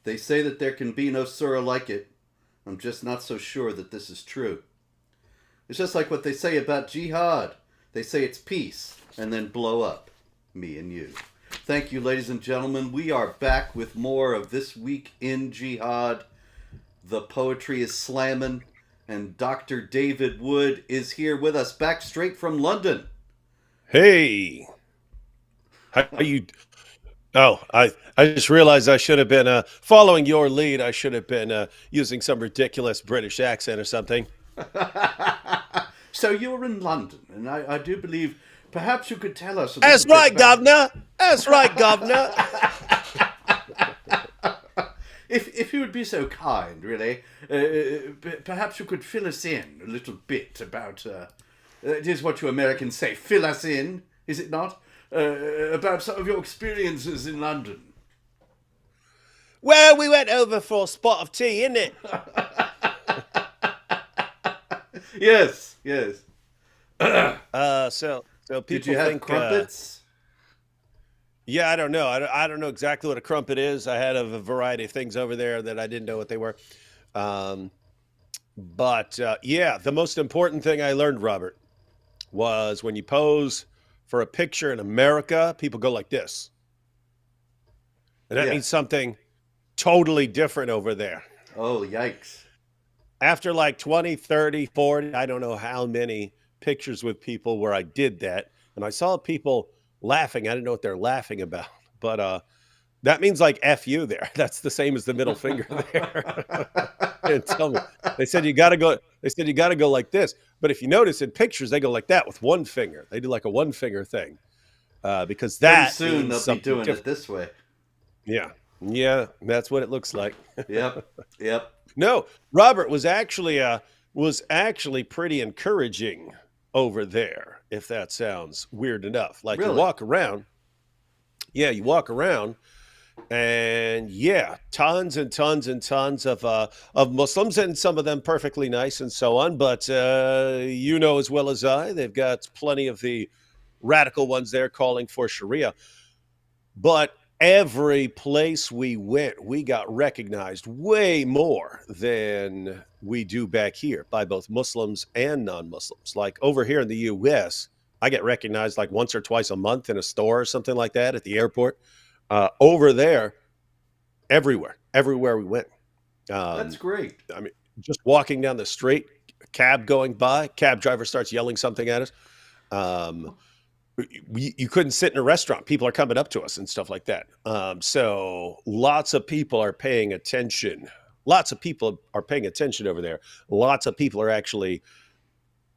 They say that there can be no surah like it. I'm just not so sure that this is true. It's just like what they say about jihad. They say it's peace and then blow up me and you. Thank you, ladies and gentlemen. We are back with more of This Week in Jihad. The poetry is slamming, and Dr. David Wood is here with us, back straight from London. Hey, how you? Oh, I just realized I should have been following your lead. I should have been using some ridiculous British accent or something. So you were in London, and I do believe perhaps you could tell us a little That's bit right, about... Governor. That's right, Governor. If you would be so kind, really, perhaps you could fill us in a little bit about... it is what you Americans say, fill us in, is it not? About some of your experiences in London. Well, we went over for a spot of tea, innit it? Yes, yes. So people Did you have think. crumpets? Yeah, I don't know. I don't know exactly what a crumpet is. I had a variety of things over there that I didn't know what they were. But yeah, the most important thing I learned, Robert, was when you pose for a picture in America, people go like this. And that Yeah. means something totally different over there. Oh, yikes. After like 20, 30, 40, I don't know how many pictures with people where I did that. And I saw people laughing. I didn't know what they're laughing about. But that means like F you there. That's the same as the middle finger there. And tell me. They said you gotta go like this. But if you notice in pictures, they go like that with one finger. They do like a one finger thing. Because Pretty that soon means they'll be something doing different. it this way. Yeah. Yeah, that's what it looks like. Yep, yep. No, Robert was actually pretty encouraging over there, if that sounds weird enough. Like Really? you walk around and yeah, tons and tons and tons of Muslims, and some of them perfectly nice and so on, but you know as well as I, they've got plenty of the radical ones there calling for Sharia. But every place we went, we got recognized way more than we do back here by both Muslims and non-Muslims. Like over here in the US, I get recognized like once or twice a month in a store or something like that at the airport. Over there, everywhere we went. That's great. I mean, just walking down the street, a cab going by, cab driver starts yelling something at us. Um, you couldn't sit in a restaurant. People are coming up to us and stuff like that. So lots of people are paying attention. Lots of people are paying attention over there. Lots of people are actually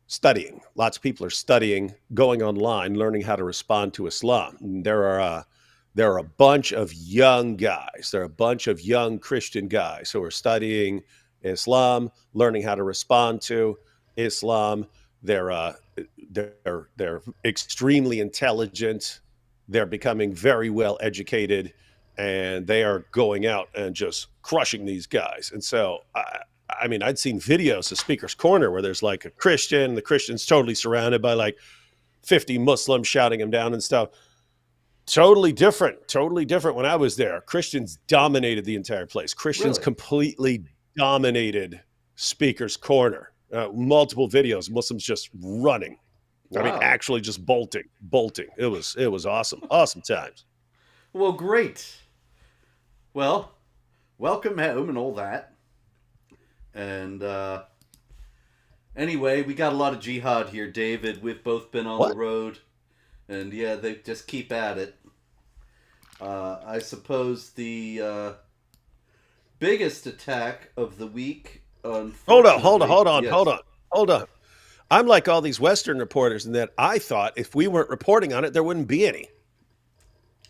studying. Lots of people are studying, going online, learning how to respond to Islam. And there are a bunch of young guys. There are a bunch of young Christian guys who are studying Islam, learning how to respond to Islam. They're extremely intelligent. They're becoming very well educated, and they are going out and just crushing these guys. And so, I mean, I'd seen videos of Speaker's Corner where there's like a Christian, the Christian's totally surrounded by like 50 Muslims shouting him down and stuff. Totally different when I was there. Christians dominated the entire place. Christians Really? completely dominated Speaker's Corner. Multiple videos, Muslims just running. I mean, Wow. actually just bolting. It was awesome. Awesome times. Well, great. Well, welcome home and all that. And anyway, we got a lot of jihad here, David. We've both been on What? the road. And yeah, they just keep at it. I suppose the biggest attack of the week, Hold unfortunately... on. I'm like all these Western reporters in that I thought if we weren't reporting on it, there wouldn't be any.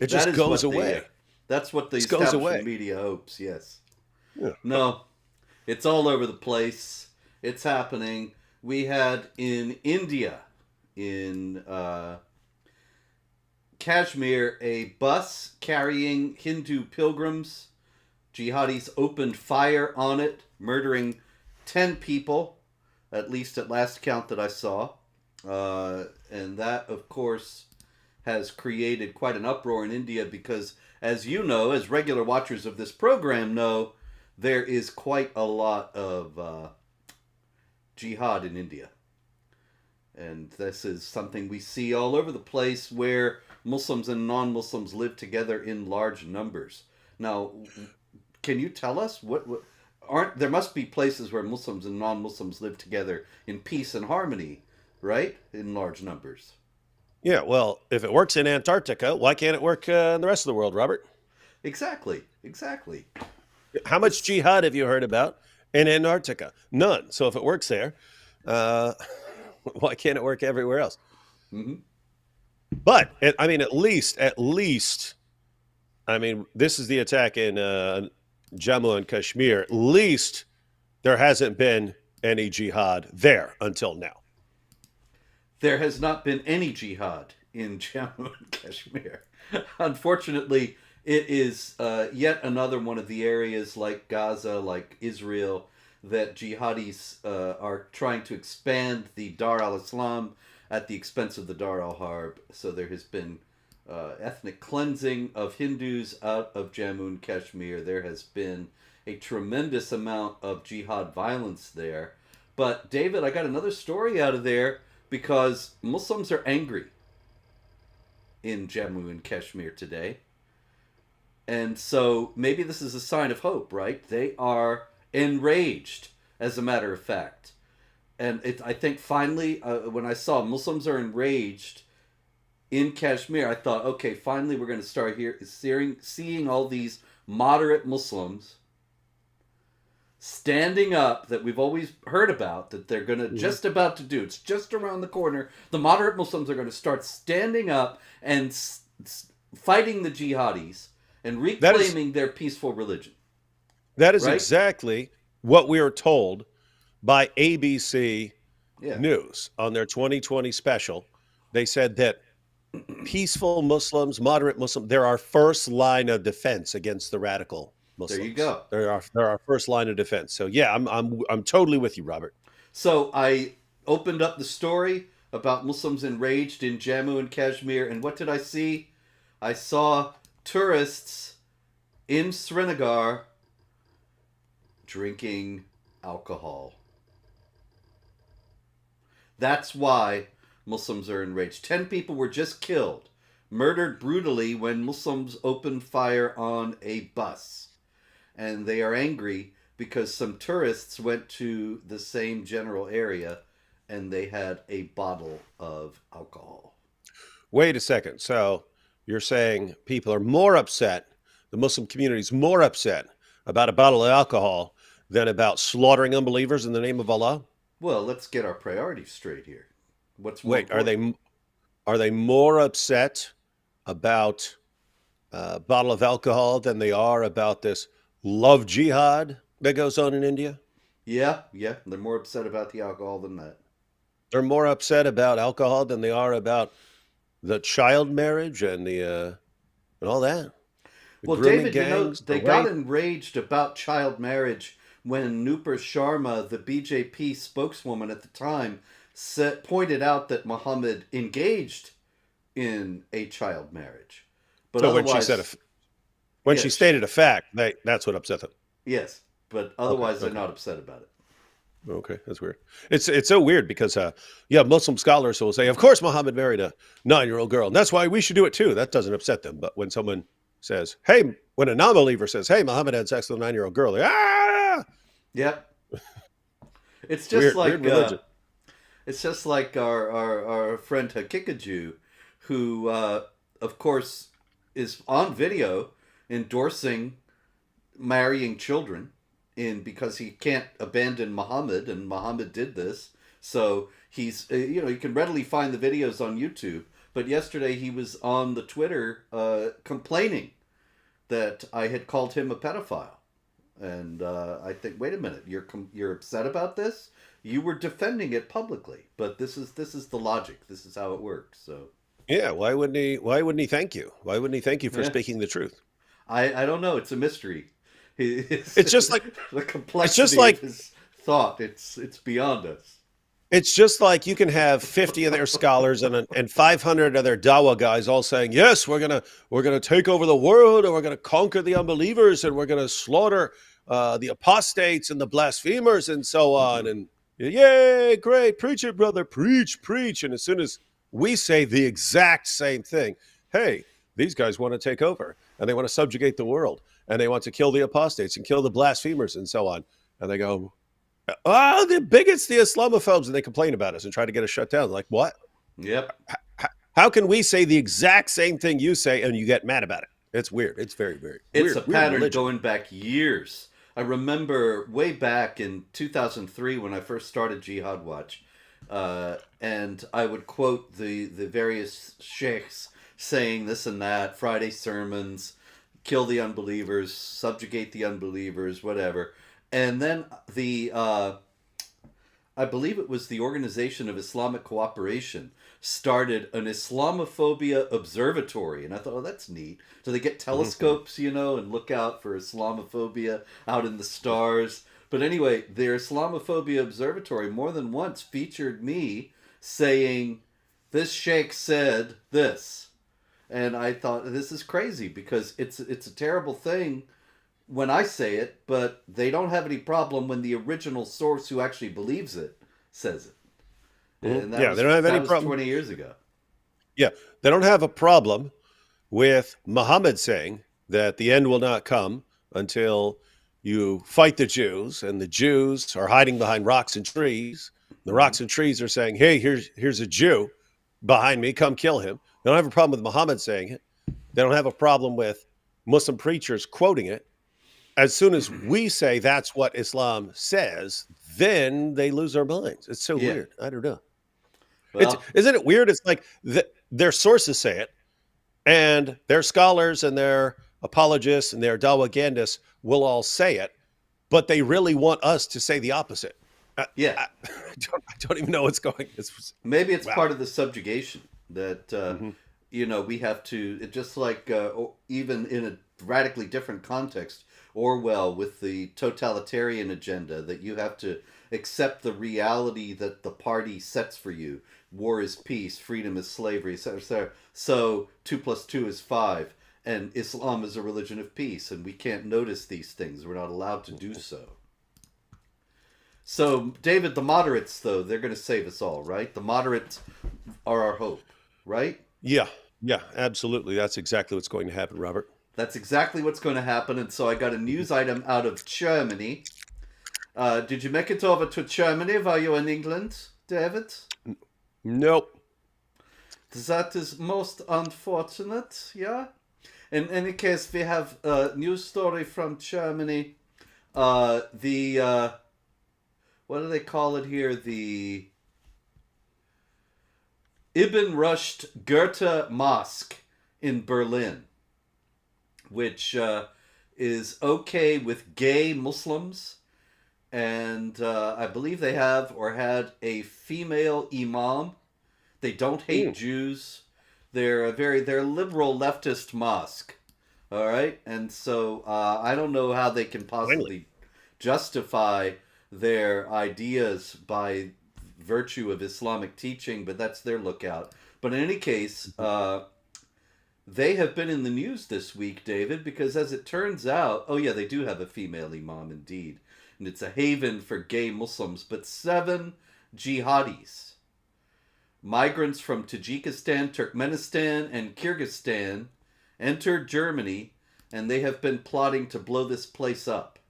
It That just is goes what away. that's what the Just goes away. establishment media hopes, yes. Yeah. No, it's all over the place. It's happening. We had in India, in Kashmir, a bus carrying Hindu pilgrims. Jihadis opened fire on it, murdering 10 people, at least at last count that I saw. And that, of course, has created quite an uproar in India because as you know, as regular watchers of this program know, there is quite a lot of jihad in India. And this is something we see all over the place where Muslims and non-Muslims live together in large numbers. Now, can you tell us what aren't there must be places where Muslims and non-Muslims live together in peace and harmony, right? In large numbers. Yeah, well, if it works in Antarctica, why can't it work in the rest of the world, Robert? Exactly. Exactly. How much jihad have you heard about in Antarctica? None. So if it works there, uh, why can't it work everywhere else? Mm-hmm. But I mean, at least, I mean, this is the attack in Jammu and Kashmir. At least there hasn't been any jihad there until now. There has not been any jihad in Jammu and Kashmir. Unfortunately, it is yet another one of the areas like Gaza, like Israel, that jihadis are trying to expand the Dar al-Islam at the expense of the Dar al-Harb. So there has been ethnic cleansing of Hindus out of Jammu and Kashmir. There has been a tremendous amount of jihad violence there. But David, I got another story out of there because Muslims are angry in Jammu and Kashmir today. And so maybe this is a sign of hope, right? They are enraged, as a matter of fact. And I think finally, when I saw Muslims are enraged in Kashmir, I thought, okay, finally we're going to start seeing all these moderate Muslims standing up that we've always heard about, that they're going to just about to do. It's just around the corner. The moderate Muslims are going to start standing up and fighting the jihadis and reclaiming their peaceful religion. That is right? exactly what we are told by ABC News on their 2020 special. They said that peaceful Muslims, moderate Muslims, they're our first line of defense against the radical Muslims. There you go. They're our first line of defense. So yeah, I'm totally with you, Robert. So I opened up the story about Muslims enraged in Jammu and Kashmir, and what did I see? I saw tourists in Srinagar drinking alcohol. That's why Muslims are enraged. 10 people were just killed, murdered brutally when Muslims opened fire on a bus. And they are angry because some tourists went to the same general area and they had a bottle of alcohol. Wait a second. So you're saying people are more upset, the Muslim community is more upset about a bottle of alcohol than about slaughtering unbelievers in the name of Allah? Well, let's get our priorities straight here. Wait, are they more upset about a bottle of alcohol than they are about this love jihad that goes on in India? Yeah, they're more upset about the alcohol than that. They're more upset about alcohol than they are about the child marriage and the and all that. Well, David, gangs, they got enraged about child marriage when Nupur Sharma, the BJP spokeswoman at the time, pointed out that Muhammad engaged in a child marriage. But so when she stated a fact, that's what upset them. Yes, but otherwise they're not upset about it. Okay, that's weird. It's so weird because Muslim scholars will say, of course Muhammad married a 9-year-old girl, and that's why we should do it too. That doesn't upset them. But when someone says, hey, when a non-believer says, hey, Muhammad had sex with a 9-year-old girl, they're, ah! Yep. It's just weird it's just like our friend Hakikaju, who of course is on video endorsing marrying children because he can't abandon Muhammad, and Muhammad did this. So he's you can readily find the videos on YouTube. But yesterday he was on the Twitter complaining that I had called him a pedophile. And I think, wait a minute, you're upset about this? You were defending it publicly, but this is the logic. This is how it works. So yeah, why wouldn't he thank you? Why wouldn't he thank you for speaking the truth? I don't know. It's a mystery. It's just like the complexity of his thought. It's beyond us. It's just like you can have 50 of their scholars and 500 of their Dawa guys all saying, "Yes, we're gonna take over the world, and we're gonna conquer the unbelievers, and we're gonna slaughter the apostates and the blasphemers, and so on." And yay, great, preach it, brother, preach, preach. And as soon as we say the exact same thing, hey, these guys want to take over, and they want to subjugate the world, and they want to kill the apostates and kill the blasphemers, and so on. And they go, "Oh, the bigots, the Islamophobes," and they complain about us and try to get us shut down. Like, what? Yep. How can we say the exact same thing you say and you get mad about it? It's weird. It's very, very It's weird. a Weird pattern religion. going back years. I remember way back in 2003 when I first started Jihad Watch, and I would quote the various sheikhs saying this and that, Friday sermons, kill the unbelievers, subjugate the unbelievers, whatever. And then I believe it was the Organization of Islamic Cooperation started an Islamophobia observatory, and I thought, oh, that's neat. So they get telescopes, and look out for Islamophobia out in the stars. But anyway, their Islamophobia observatory more than once featured me saying, "This sheikh said this," and I thought, this is crazy because it's a terrible thing when I say it, but they don't have any problem when the original source who actually believes it says it. And Yeah, they don't have any that was problem. 20 years ago. Yeah, they don't have a problem with Muhammad saying that the end will not come until you fight the Jews, and the Jews are hiding behind rocks and trees. The rocks and trees are saying, "Hey, here's a Jew behind me, come kill him." They don't have a problem with Muhammad saying it. They don't have a problem with Muslim preachers quoting it. As soon as we say that's what Islam says, then they lose their minds. It's so Yeah. weird. I don't know. Well, Isn't it weird? It's like their sources say it, and their scholars and their apologists and their dawagandists will all say it, but they really want us to say the opposite. yeah. I don't even know what's going. Maybe it's Wow. part of the subjugation that, we have to, just like even in a radically different context, Orwell with the totalitarian agenda, that you have to accept the reality that the party sets for you. War is peace, freedom is slavery, etc., etc. So 2 plus 2 is 5, and Islam is a religion of peace, and we can't notice these things. We're not allowed to do so. So, David, the moderates, though, they're going to save us all, right? The moderates are our hope, right? Yeah, yeah, absolutely. That's exactly what's going to happen, Robert. That's exactly what's going to happen. And so I got a news item out of Germany. Did you make it over to Germany while you were in England, David? Nope. That is most unfortunate, yeah? In any case, we have a news story from Germany. What do they call it here? The Ibn Rushd Goethe Mosque in Berlin, which is okay with gay Muslims. And I believe they have or had a female imam. They don't hate Jews. They're they're liberal leftist mosque. All right. And so I don't know how they can possibly justify their ideas by virtue of Islamic teaching, but that's their lookout. But in any case, they have been in the news this week, David, because as it turns out, oh yeah, they do have a female imam indeed. And it's a haven for gay Muslims, but 7 jihadis, migrants from Tajikistan, Turkmenistan, and Kyrgyzstan, entered Germany, and they have been plotting to blow this place up.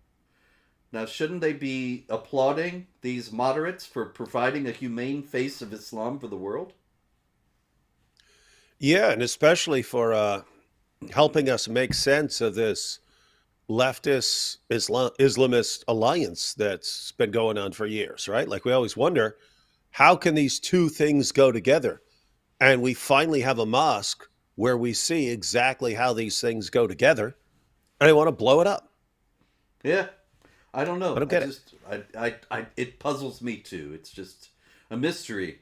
Now, shouldn't they be applauding these moderates for providing a humane face of Islam for the world? Yeah, and especially for helping us make sense of this leftist Islamist alliance that's been going on for years, right? Like we always wonder, how can these two things go together? And we finally have a mosque where we see exactly how these things go together, and they want to blow it up. Yeah, I don't know. I don't get it. It puzzles me too. It's just a mystery.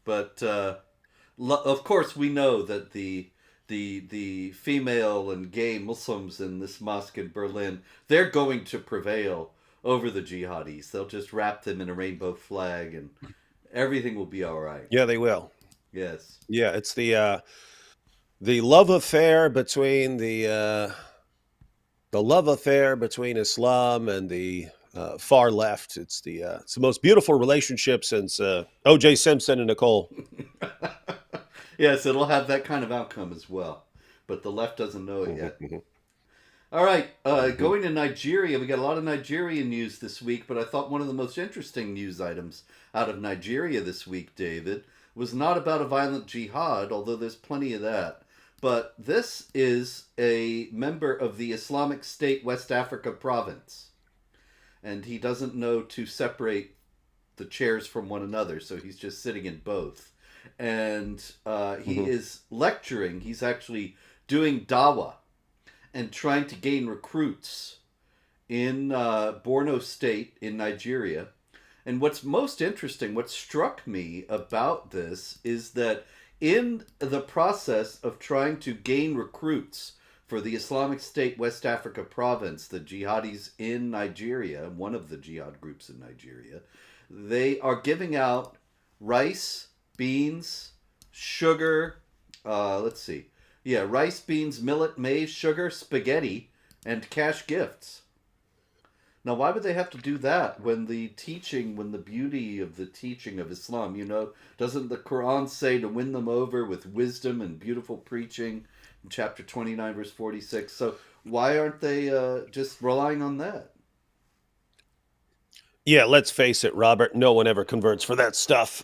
But of course, we know that the female and gay Muslims in this mosque in Berlin, they're going to prevail over the jihadis. They'll just wrap them in a rainbow flag and Everything will be all right. Yeah, they will. Yes. Yeah, it's the love affair between the love affair between Islam and the far left. It's the most beautiful relationship since O.J. Simpson and Nicole. Yes, it'll have that kind of outcome as well. But the left doesn't know it Mhm, yet. mhm, All right, mhm. going to Nigeria. We got a lot of Nigerian news this week, but I thought one of the most interesting news items out of Nigeria this week, David, was not about a violent jihad, although there's plenty of that. But this is a member of the Islamic State West Africa province, and he doesn't know to separate the chairs from one another, so he's just sitting in both. And he Mhm. is lecturing. He's actually doing dawah and trying to gain recruits in Borno State in Nigeria. And what's most interesting, what struck me about this is that in the process of trying to gain recruits for the Islamic State West Africa province, the jihadis in Nigeria, one of the jihad groups in Nigeria, they are giving out rice, beans, sugar, let's see, yeah, rice, beans, millet, maize, sugar, spaghetti, and cash gifts. Now, why would they have to do that when the teaching, when the beauty of the teaching of Islam, doesn't the Quran say to win them over with wisdom and beautiful preaching in chapter 29, verse 46? So, why aren't they just relying on that? Yeah, let's face it, Robert. No one ever converts for that stuff.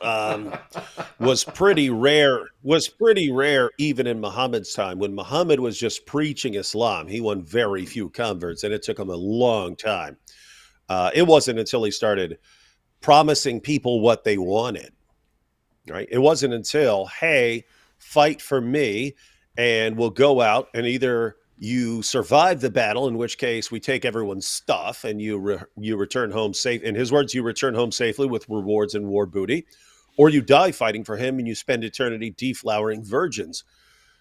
Was pretty rare. Was pretty rare even in Muhammad's time. When Muhammad was just preaching Islam, he won very few converts, and it took him a long time. It wasn't until he started promising people what they wanted, right? It wasn't until, hey, fight for me, and we'll go out and either you survive the battle, in which case we take everyone's stuff and you return home safe. In his words, you return home safely with rewards and war booty, or you die fighting for him and you spend eternity deflowering virgins.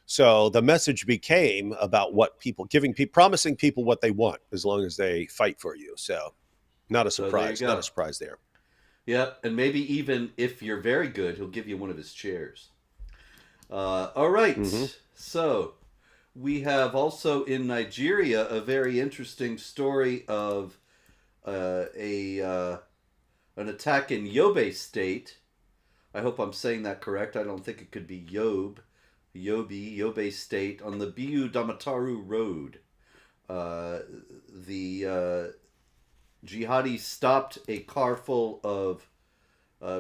So the message became about what people giving people, promising people what they want as long as they fight for you. So not a So, there you surprise. Not a go. surprise there. Yep, and maybe even if you're very good, he'll give you one of his chairs. All right, Mm-hmm. so we have also in Nigeria a very interesting story of a an attack in Yobe State. I hope I'm saying that correct. I don't think it could be Yobe State on the Biu Damataru Road. The jihadis stopped a car full of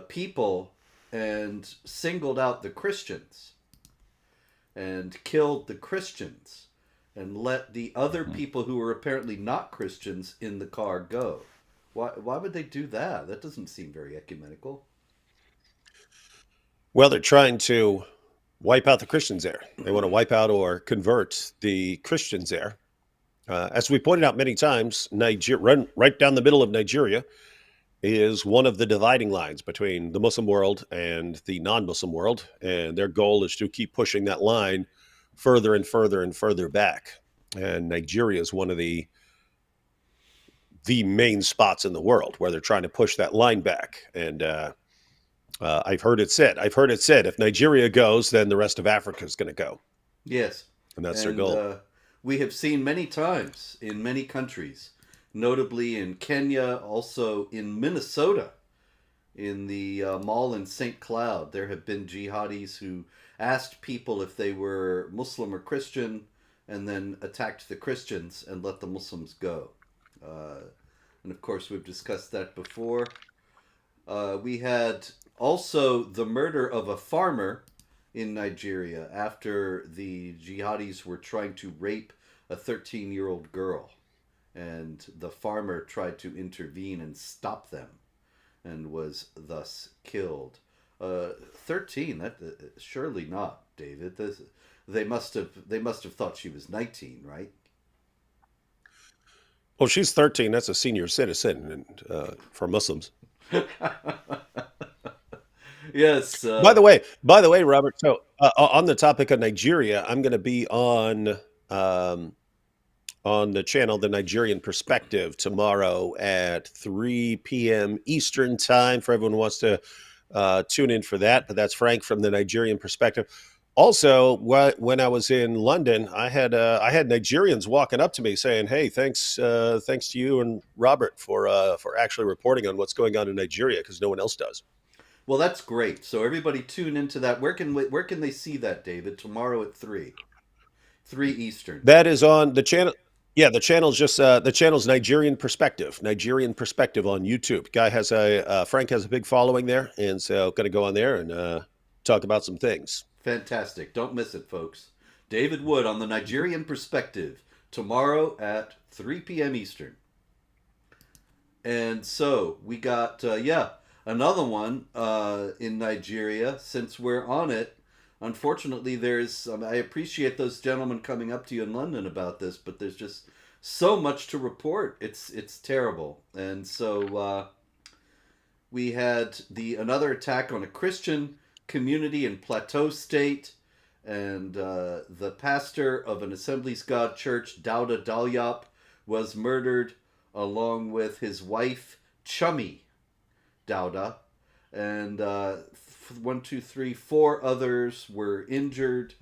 people and singled out the Christians and killed the Christians and let the other people who were apparently not Christians in the car go. Why would they do that? That doesn't seem very ecumenical. Well, they're trying to wipe out the Christians there. They want to wipe out or convert the Christians there. As we pointed out many times, Nigeria, right down the middle of Nigeria, is one of the dividing lines between the Muslim world and the non-Muslim world, and their goal is to keep pushing that line further and further and further back. And Nigeria is one of the main spots in the world where they're trying to push that line back. And I've heard it said. I've heard it said if Nigeria goes, then the rest of Africa is going to go, Yes. and that's their And goal. we have seen many times in many countries, notably in Kenya, also in Minnesota, in the mall in St. Cloud, there have been jihadis who asked people if they were Muslim or Christian and then attacked the Christians and let the Muslims go. Uh, and of course, we've discussed that before. We had also the murder of a farmer in Nigeria after the jihadis were trying to rape a 13-year-old girl. And the farmer tried to intervene and stop them and was thus killed. 13, that surely not, David. They must have thought she was 19, right? Well, she's 13. That's a senior citizen and, for Muslims. Yes. By the way, Robert. So on the topic of Nigeria, I'm going to be um, on the channel, The Nigerian Perspective, tomorrow at 3 p.m. Eastern time. For everyone who wants to Tune in for that. But that's Frank from the Nigerian perspective. Also, when I was in London, I had Nigerians walking up to me saying, "Hey, thanks to you and Robert for actually reporting on what's going on in Nigeria because no one else does." Well, that's great. So everybody tune into that. Where can they see that, David? Tomorrow at 3 Eastern. That is on the channel. Yeah, the channel's Nigerian Perspective. Nigerian Perspective on YouTube. Guy has a Frank has a big following there, and so going to go on there and talk about some things. Fantastic. Don't miss it, folks. David Wood on the Nigerian Perspective tomorrow at 3 p.m. Eastern. And so we got, another one in Nigeria. Since we're on it, unfortunately, I appreciate those gentlemen coming up to you in London about this, but there's just so much to report. It's terrible. And so we had another attack on a Christian community in Plateau State, and the pastor of an Assemblies God church, Dauda Dalyop, was murdered along with his wife, Chummy Dauda, and one, two, three, four others were injured.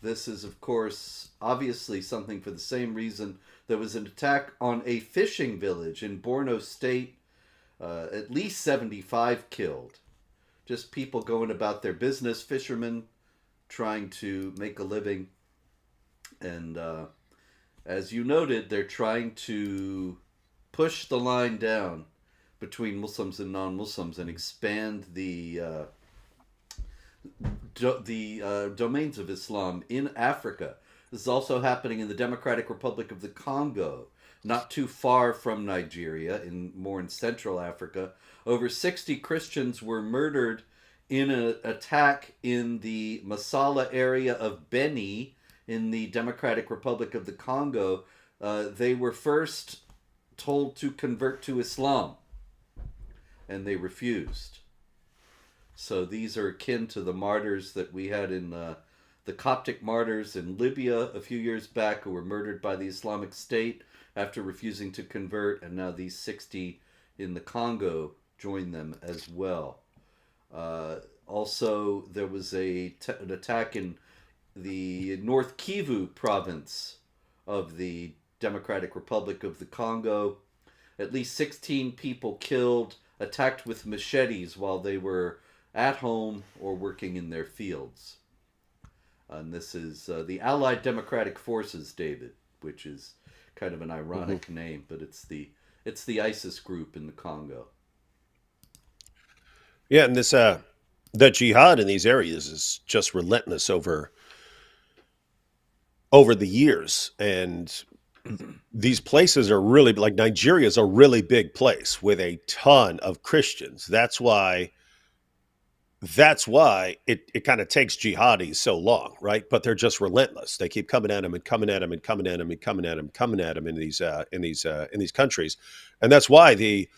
This is, of course, obviously something for the same reason. There was an attack on a fishing village in Borno State, at least 75 killed. Just people going about their business, fishermen trying to make a living. And as you noted, they're trying to push the line down between Muslims and non-Muslims and expand the domains of Islam in Africa. This is also happening in the Democratic Republic of the Congo, not too far from Nigeria, more in Central Africa. Over 60 Christians were murdered in an attack in the Masala area of Beni in the Democratic Republic of the Congo. They were first told to convert to Islam, and they refused. So these are akin to the martyrs that we had in the Coptic martyrs in Libya a few years back, who were murdered by the Islamic State after refusing to convert, and now these 60 in the Congo join them as well. Also, there was an attack in the North Kivu province of the Democratic Republic of the Congo. At least 16 people killed, attacked with machetes while they were at home or working in their fields. And this is the Allied Democratic Forces, David, which is kind of an ironic name, but it's the ISIS group in the Congo. Yeah, and the jihad in these areas is just relentless over the years, and these places are really, like, Nigeria is a really big place with a ton of Christians. That's why it kind of takes jihadis so long, right? But they're just relentless. They keep coming at them and coming at them and coming at them and coming at them, coming at them in these countries, and that's why the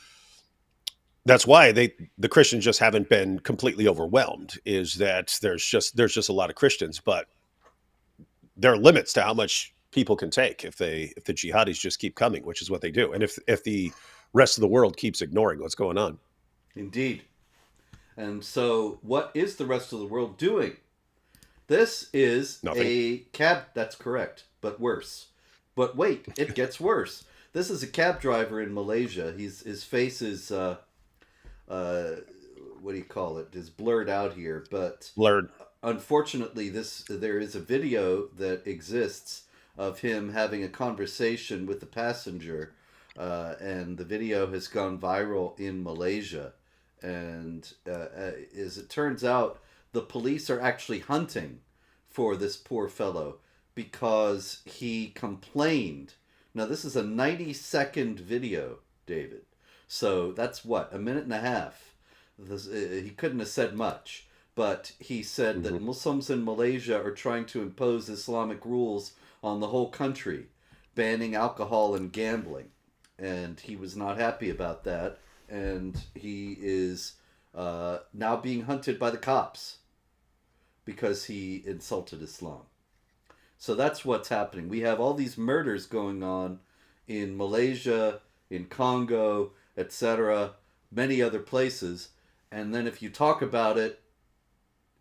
Christians just haven't been completely overwhelmed. Is that there's just a lot of Christians, but there are limits to how much people can take if the jihadis just keep coming, which is what they do, and if the rest of the world keeps ignoring what's going on. Indeed. And so, what is the rest of the world doing? This is Nothing. a cab. That's correct, but worse. But wait, it gets worse. This is a cab driver in Malaysia. His face is what do you call it? Is blurred out here, but Blurred. Unfortunately, there is a video that exists of him having a conversation with the passenger, and the video has gone viral in Malaysia. And as it turns out, the police are actually hunting for this poor fellow because he complained. Now, this is a 90-second video, David. So that's what, a minute and a half. He couldn't have said much, but he said that Muslims in Malaysia are trying to impose Islamic rules on the whole country, banning alcohol and gambling. And he was not happy about that. And he is now being hunted by the cops because he insulted Islam. So that's what's happening. We have all these murders going on in Malaysia, in Congo, etc., many other places, And then if you talk about it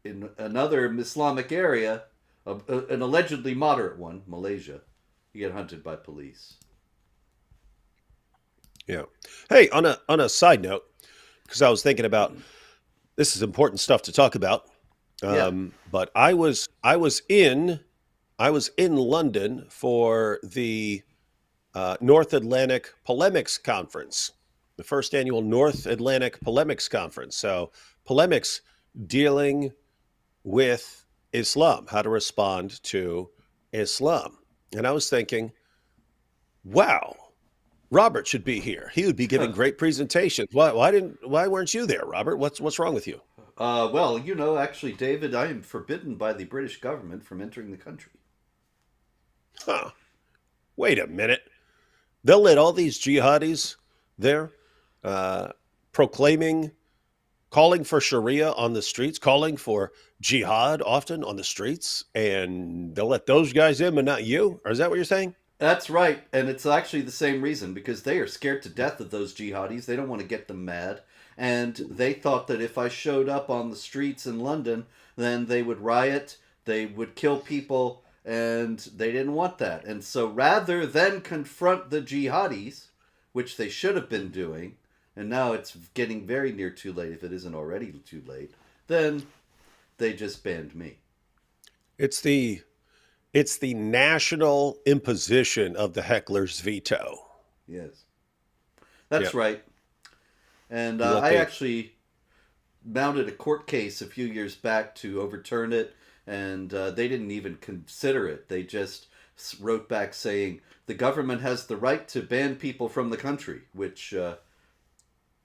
in another Islamic area, an allegedly moderate one, Malaysia, you get hunted by police. Yeah. Hey, on a side note, because I was thinking about this is important stuff to talk about. Yeah. But I was in London for the North Atlantic Polemics Conference, the first annual North Atlantic Polemics Conference. So polemics dealing with Islam, how to respond to Islam. And I was thinking, wow, Robert should be here. He would be giving great presentations. Why weren't you there, Robert? What's wrong with you? Well, actually, David, I am forbidden by the British government from entering the country. Huh. Wait a minute. They'll let all these jihadis there proclaiming, calling for Sharia on the streets, calling for jihad often on the streets, and they'll let those guys in, but not you? Or is that what you're saying? That's right, and it's actually the same reason, because they are scared to death of those jihadis. They don't want to get them mad, and they thought that if I showed up on the streets in London, then they would riot, they would kill people, and they didn't want that. And so rather than confront the jihadis, which they should have been doing, and now it's getting very near too late if it isn't already too late, then they just banned me. It's the national imposition of the heckler's veto. Yes. That's Yep. right. And You let I the actually mounted a court case a few years back to overturn it, and they didn't even consider it. They just wrote back saying the government has the right to ban people from the country, which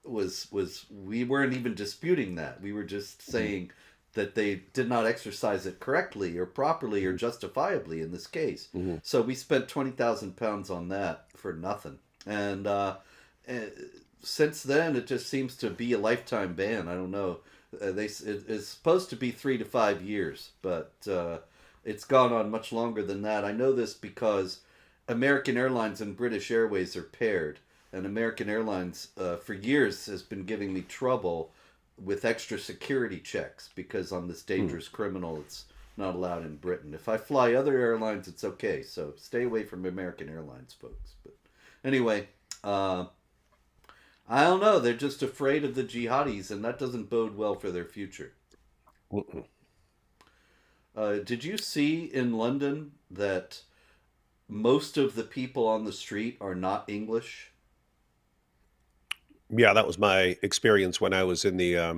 was we weren't even disputing that. We were just saying that they did not exercise it correctly or properly or justifiably in this case. Mhm. So we spent £20,000 on that for nothing. And since then, it just seems to be a lifetime ban. I don't know. It's supposed to be 3 to 5 years, but it's gone on much longer than that. I know this because American Airlines and British Airways are paired, and American Airlines for years has been giving me trouble with extra security checks because I'm this dangerous criminal. It's not allowed in Britain. If I fly other airlines, it's okay. So stay away from American Airlines, folks. But anyway, I don't know. They're just afraid of the jihadis, and that doesn't bode well for their future. Mm-mm. Did you see in London that most of the people on the street are not English? Yeah, that was my experience when I was in the. I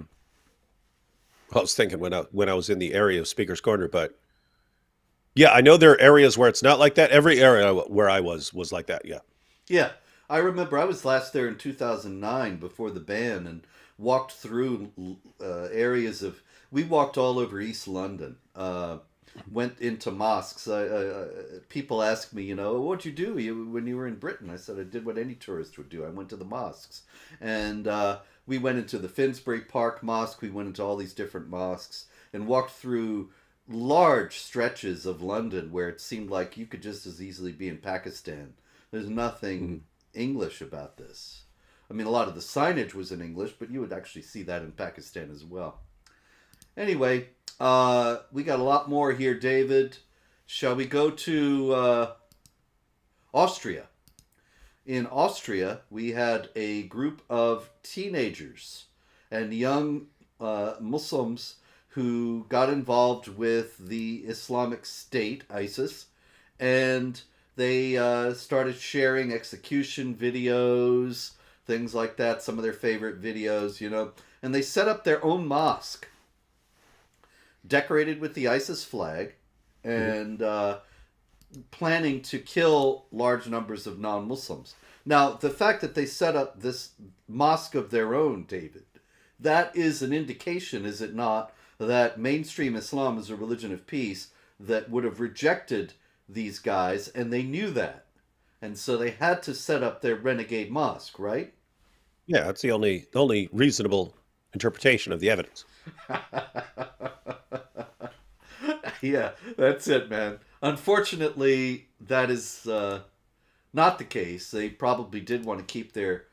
was thinking when I was in the area of Speaker's Corner, but yeah, I know there are areas where it's not like that. Every area where I was like that. Yeah. Yeah, I remember I was last there in 2009 before the ban and walked through areas of. We walked all over East London. Went into mosques. People ask me, what'd you do when you were in Britain? I said I did what any tourist would do. I went to the mosques, and we went into the Finsbury Park Mosque. We went into all these different mosques and walked through large stretches of London where it seemed like you could just as easily be in Pakistan. There's nothing English about this. I mean, a lot of the signage was in English, but you would actually see that in Pakistan as well. Anyway, we got a lot more here, David. Shall we go to Austria? In Austria, we had a group of teenagers and young Muslims who got involved with the Islamic State, ISIS, and they started sharing execution videos, things like that, some of their favorite videos, and they set up their own mosque, decorated with the ISIS flag, and planning to kill large numbers of non-Muslims. Now, the fact that they set up this mosque of their own, David, that is an indication, is it not, that mainstream Islam is a religion of peace that would have rejected these guys, and they knew that. And so they had to set up their renegade mosque, right? Yeah, that's the only reasonable interpretation of the evidence. Yeah, that's it, man. Unfortunately, that is not the case. They probably did want to keep their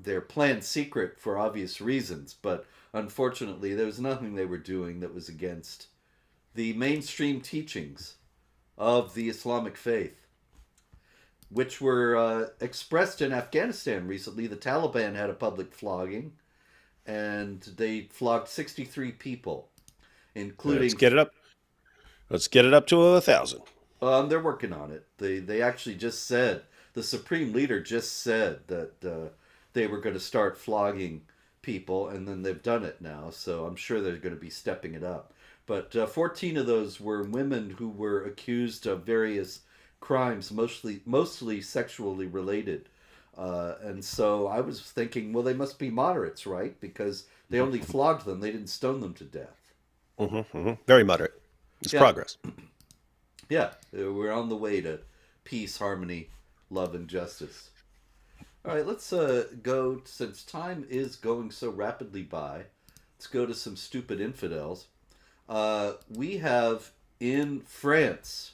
they're planned secret for obvious reasons, but unfortunately there was nothing they were doing that was against the mainstream teachings of the Islamic faith, which were expressed in Afghanistan recently. The Taliban had a public flogging, and they flogged 63 people, Let's including. get it up. Let's get it up to 1,000. They're working on it. They actually just said, the supreme leader just said that they were going to start flogging people, and then they've done it now. So I'm sure they're going to be stepping it up. But 14 of those were women who were accused of various crimes, mostly sexually related. And so I was thinking, well, they must be moderates, right? Because they only flogged them; they didn't stone them to death. Very moderate. It's progress. Yeah, we're on the way to peace, harmony, love, and justice. All right, let's go, since time is going so rapidly by, let's go to some stupid infidels. We have in France,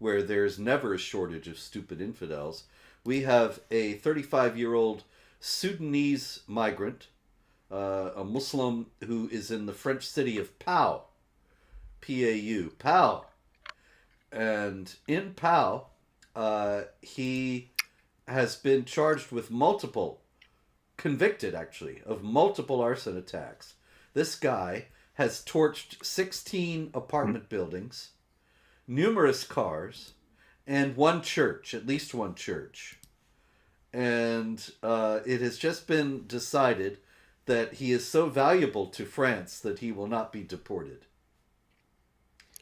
where there's never a shortage of stupid infidels, we have a 35-year-old Sudanese migrant, a Muslim who is in the French city of Pau, P-A-U, Pau. And in Pau, he has been charged with convicted actually, of multiple arson attacks. This guy has torched 16 apartment buildings, numerous cars, and one church, at least one church. And it has just been decided that he is so valuable to France that he will not be deported.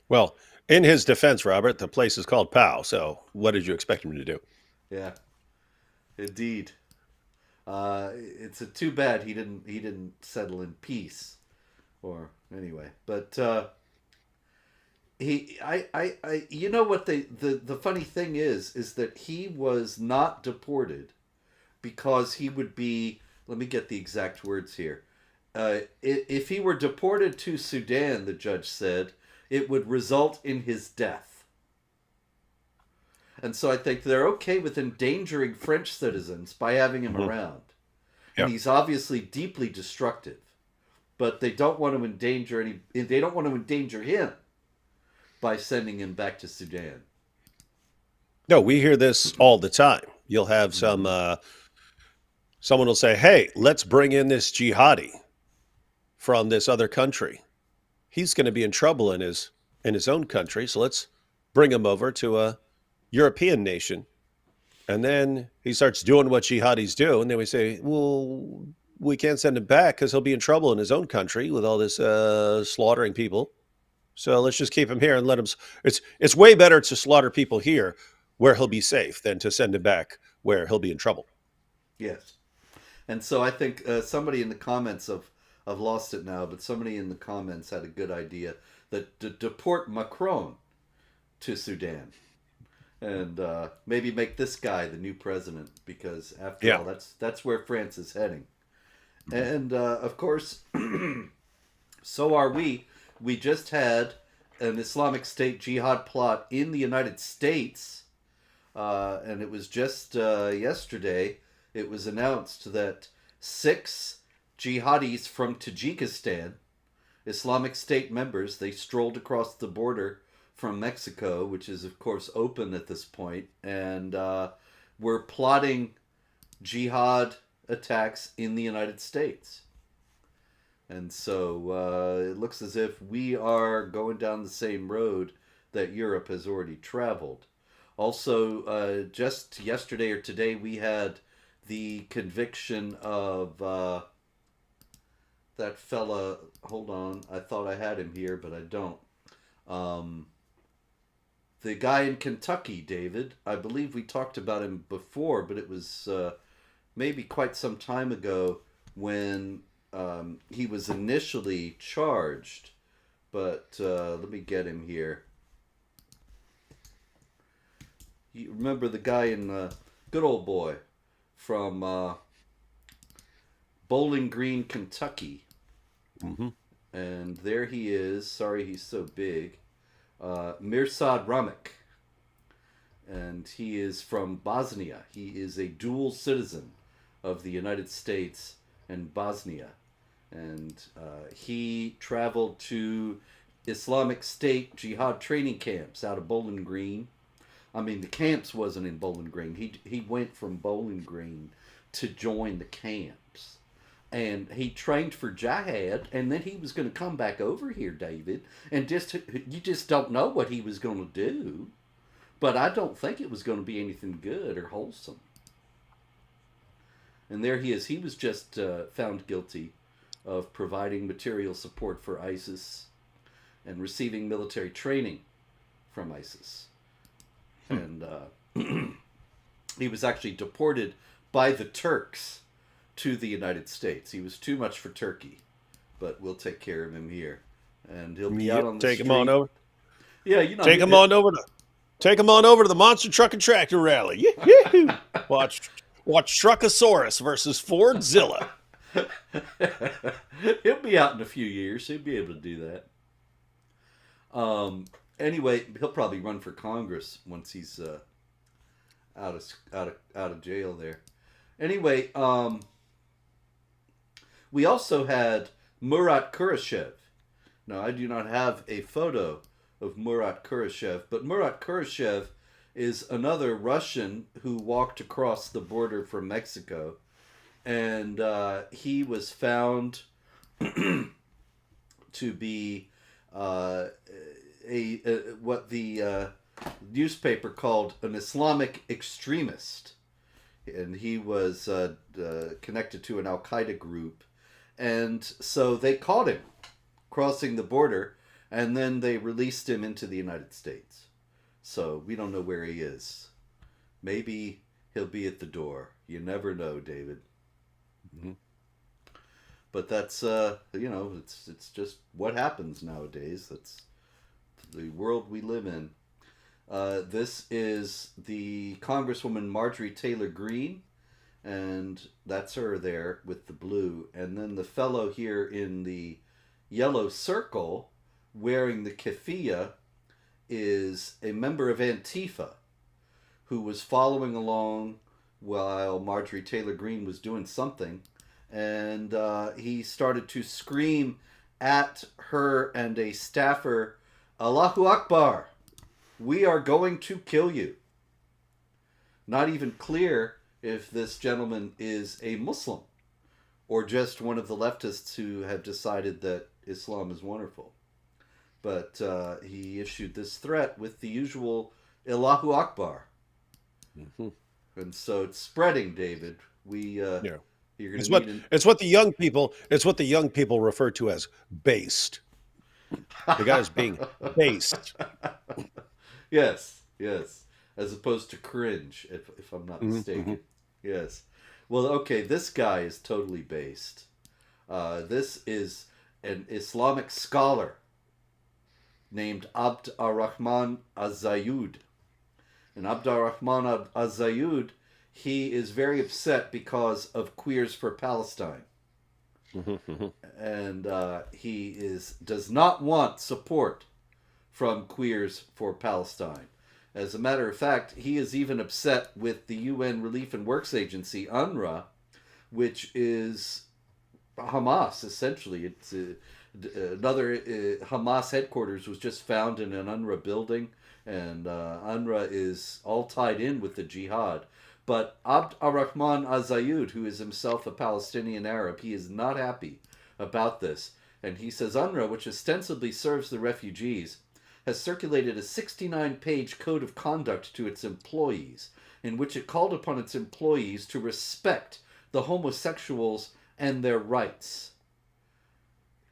Well, in his defense, Robert, the place is called Pau. So what did you expect him to do? Yeah, indeed. It's too bad he didn't settle in peace, or anyway. But you know what the funny thing is that he was not deported because he would be. Let me get the exact words here. If he were deported to Sudan, the judge said, it would result in his death. And so I think they're okay with endangering French citizens by having him around. And he's obviously deeply destructive. But they don't want to endanger him by sending him back to Sudan. No, we hear this all the time. You'll have someone will say, "Hey, let's bring in this jihadi from this other country. He's going to be in trouble in his own country, so let's bring him over to a European nation." And then he starts doing what jihadis do, and then we say, "Well, we can't send him back because he'll be in trouble in his own country with all this slaughtering people. So let's just keep him here and let him." It's way better to slaughter people here where he'll be safe than to send him back where he'll be in trouble. Yes. And so I think somebody in the comments I've lost it now, but somebody in the comments had a good idea that to deport Macron to Sudan. And maybe make this guy the new president, because after all, that's where France is heading. And of course, so are we. We just had an Islamic State jihad plot in the United States, and it was just yesterday. It was announced that 6 jihadis from Tajikistan, Islamic State members, they strolled across the border from Mexico, which is of course open at this point, and were plotting jihad attacks in the United States. And so it looks as if we are going down the same road that Europe has already traveled. Also, just yesterday or today, we had the conviction of that fella. Hold on, I thought I had him here, but I don't. The guy in Kentucky, David. I believe we talked about him before, but it was maybe quite some time ago when he was initially charged. But let me get him here. You remember the guy in good old boy from Bowling Green, Kentucky. Mm-hmm. And there he is. Sorry he's so big. Mirsad Ramek. And he is from Bosnia. He is a dual citizen of the United States and Bosnia. And he traveled to Islamic State jihad training camps out of Bowling Green. I mean, the camps wasn't in Bowling Green. He went from Bowling Green to join the camps. And he trained for Jihad, and then he was going to come back over here, David, and you just don't know what he was going to do. But I don't think it was going to be anything good or wholesome. And there he is. He was just found guilty of providing material support for ISIS and receiving military training from ISIS. And he was actually deported by the Turks to the United States. He was too much for Turkey, but we'll take care of him here. And he'll be out on the Take street. him on over. Yeah, you know. Take him on over to the Monster Truck and Tractor Rally. Yee-hoo. Watch Truckosaurus versus Fordzilla. He'll be out in a few years. He'll be able to do that. Anyway, he'll probably run for Congress once he's out of jail there. Anyway, we also had Murat Kurashev. Now, I do not have a photo of Murat Kurashev, but Murat Kurashev is another Russian who walked across the border from Mexico, and he was found to be what the newspaper called an Islamic extremist, and he was connected to an Al-Qaeda group, and so they caught him crossing the border, and then they released him into the United States. So we don't know where he is. Maybe he'll be at the door. You never know, David. Mm-hmm. But that's it's just what happens nowadays. That's the world we live in. This is the Congresswoman Marjorie Taylor Greene, and that's her there with the blue. And then the fellow here in the yellow circle wearing the keffiyeh is a member of Antifa who was following along while Marjorie Taylor Greene was doing something, and he started to scream at her and a staffer, "Allahu Akbar, we are going to kill you." Not even clear if this gentleman is a Muslim or just one of the leftists who have decided that Islam is wonderful. But he issued this threat with the usual Allahu Akbar. Mm-hmm. And so it's spreading, David. You're going to It's what the young people refer to as based. The guy's being based. Yes. As opposed to cringe, if I'm not mistaken. Mm-hmm. Yes. Well, okay, this guy is totally based. This is an Islamic scholar named Abd ar-Rahman az-Zayud. And Abd ar-Rahman az-Zayud, he is very upset because of Queers for Palestine. And he does not want support from Queers for Palestine. As a matter of fact, he is even upset with the UN Relief and Works Agency, UNRWA, which is Hamas, essentially. It's another Hamas headquarters was just found in an UNRWA building, and UNRWA is all tied in with the jihad. But Abd ar-Rahman az-Zayud, who is himself a Palestinian Arab, he is not happy about this. And he says UNRWA, which ostensibly serves the refugees, has circulated a 69-page code of conduct to its employees, in which it called upon its employees to respect the homosexuals and their rights.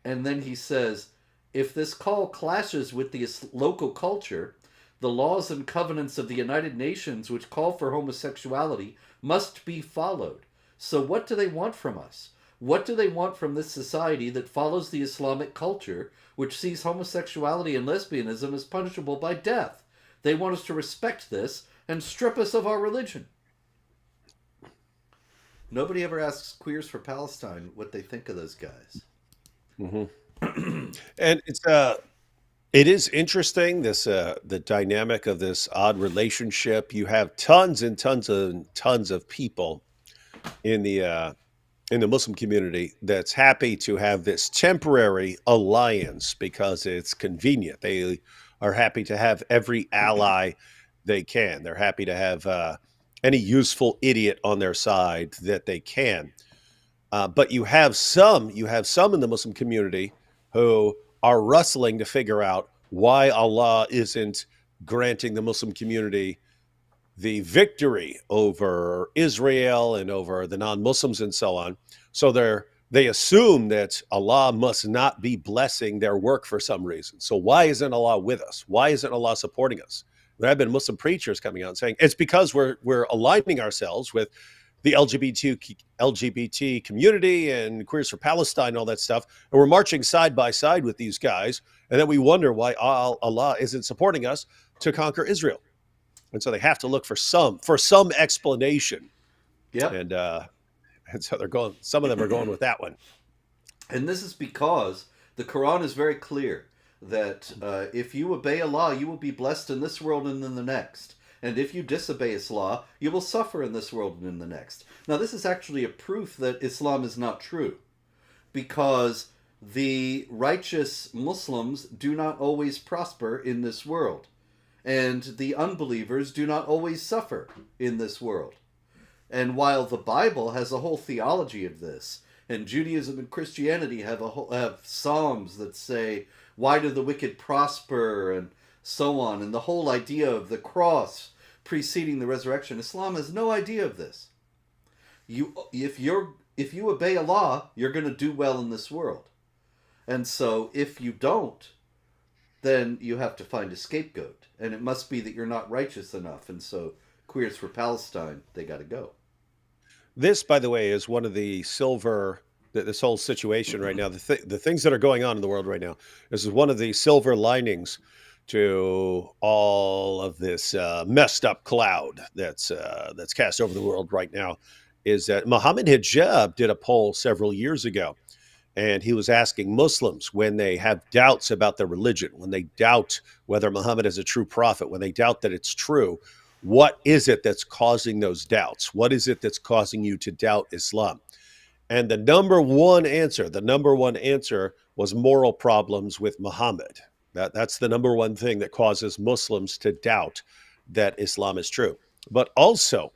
And then he says, if this call clashes with the local culture, the laws and covenants of the United Nations which call for homosexuality must be followed. So what do they want from us? What do they want from this society that follows the Islamic culture, which sees homosexuality and lesbianism as punishable by death? They want us to respect this and strip us of our religion. Nobody ever asks Queers for Palestine what they think of those guys. Mm-hmm. And it is interesting, the dynamic of this odd relationship. You have tons and tons of people in the Muslim community that's happy to have this temporary alliance because it's convenient. They are happy to have every ally they can. They're happy to have any useful idiot on their side that they can. But you have some in the Muslim community who are wrestling to figure out why Allah isn't granting the Muslim community the victory over Israel and over the non-Muslims and so on. So they assume that Allah must not be blessing their work for some reason. So why isn't Allah with us? Why isn't Allah supporting us? There have been Muslim preachers coming out and saying it's because we're aligning ourselves with the LGBT community and Queers for Palestine and all that stuff, and we're marching side by side with these guys, and then we wonder why Allah isn't supporting us to conquer Israel. And so they have to look for some explanation. Yep. And so they're going. Some of them are going with that one. And this is because the Quran is very clear that if you obey Allah, you will be blessed in this world and in the next. And if you disobey His law, you will suffer in this world and in the next. Now, this is actually a proof that Islam is not true, because the righteous Muslims do not always prosper in this world, and the unbelievers do not always suffer in this world. And while the Bible has a whole theology of this, and Judaism and Christianity have psalms that say, "Why do the wicked prosper?" and so on, and the whole idea of the cross preceding the resurrection, Islam has no idea of this. If you obey Allah, you're going to do well in this world, and so if you don't, then you have to find a scapegoat, and it must be that you're not righteous enough, and so Queers for Palestine, they got to go. This, by the way, is one of the this whole situation right now, the things that are going on in the world right now. This is one of the silver linings to all of this messed up cloud that's cast over the world right now, is that Mohammed Hijab did a poll several years ago, and he was asking Muslims when they have doubts about their religion, when they doubt whether Muhammad is a true prophet, when they doubt that it's true, what is it that's causing those doubts? What is it that's causing you to doubt Islam? And the number one answer was moral problems with Muhammad. That's the number one thing that causes Muslims to doubt that Islam is true. But also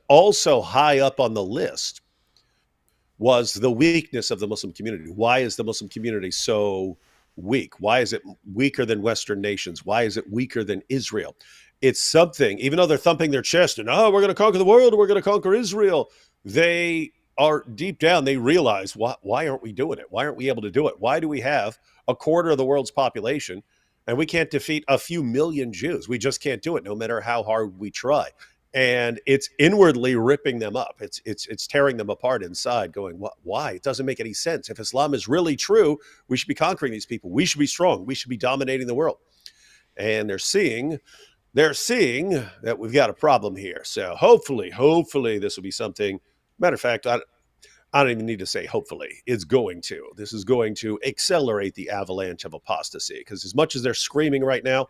high up on the list was the weakness of the Muslim community. Why is the Muslim community so weak? Why is it weaker than Western nations? Why is it weaker than Israel? It's something, even though they're thumping their chest and, we're going to conquer the world, we're going to conquer Israel, they are deep down, they realize, why aren't we doing it? Why aren't we able to do it? Why do we have a quarter of the world's population and we can't defeat a few million Jews? We just can't do it, no matter how hard we try. And it's inwardly ripping them up. It's tearing them apart inside, going, why? It doesn't make any sense. If Islam is really true, we should be conquering these people. We should be strong. We should be dominating the world. And they're seeing that we've got a problem here. So hopefully this will be something. Matter of fact, I don't even need to say hopefully. It's going to. This is going to accelerate the avalanche of apostasy, because as much as they're screaming right now,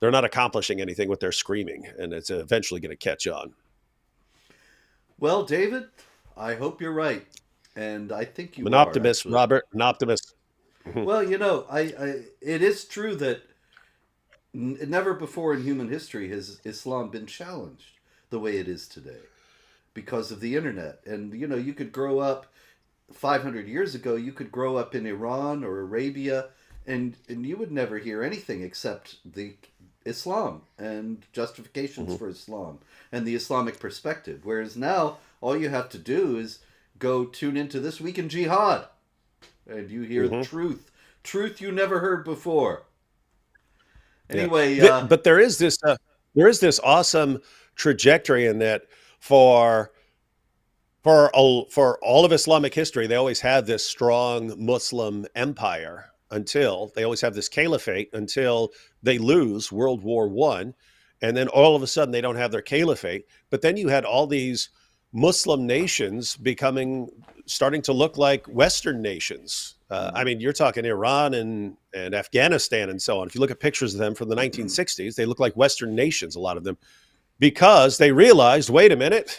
they're not accomplishing anything with their screaming, and it's eventually going to catch on. Well, David, I hope you're right, and I think you are. I'm an optimist, actually. Robert, an optimist. Well, it is true that never before in human history has Islam been challenged the way it is today because of the internet. And, you could grow up 500 years ago, you could grow up in Iran or Arabia, and you would never hear anything except the Islam and justifications for Islam and the Islamic perspective. Whereas now, all you have to do is go tune into This Week in Jihad, and you hear the truth you never heard before. Anyway, but there is this awesome trajectory in that for all of Islamic history, they always have this strong Muslim empire until they always have this caliphate until they lose World War I, and then all of a sudden they don't have their caliphate. But then you had all these Muslim nations starting to look like Western nations. I mean, you're talking Iran and Afghanistan and so on. If you look at pictures of them from the 1960s, they look like Western nations, a lot of them, because they realized, wait a minute,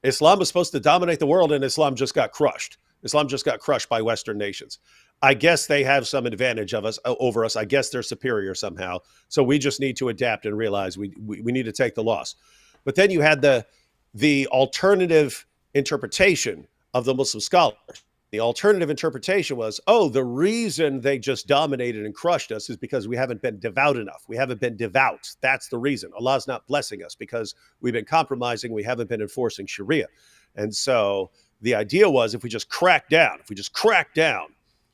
Islam was supposed to dominate the world, and Islam just got crushed. Islam just got crushed by Western nations. I guess they have some advantage of us over us. I guess they're superior somehow. So we just need to adapt and realize we need to take the loss. But then you had the alternative interpretation of the Muslim scholars. The alternative interpretation was, oh, the reason they just dominated and crushed us is because we haven't been devout enough. We haven't been devout. That's the reason. Allah's not blessing us because we've been compromising. We haven't been enforcing Sharia. And so the idea was if we just crack down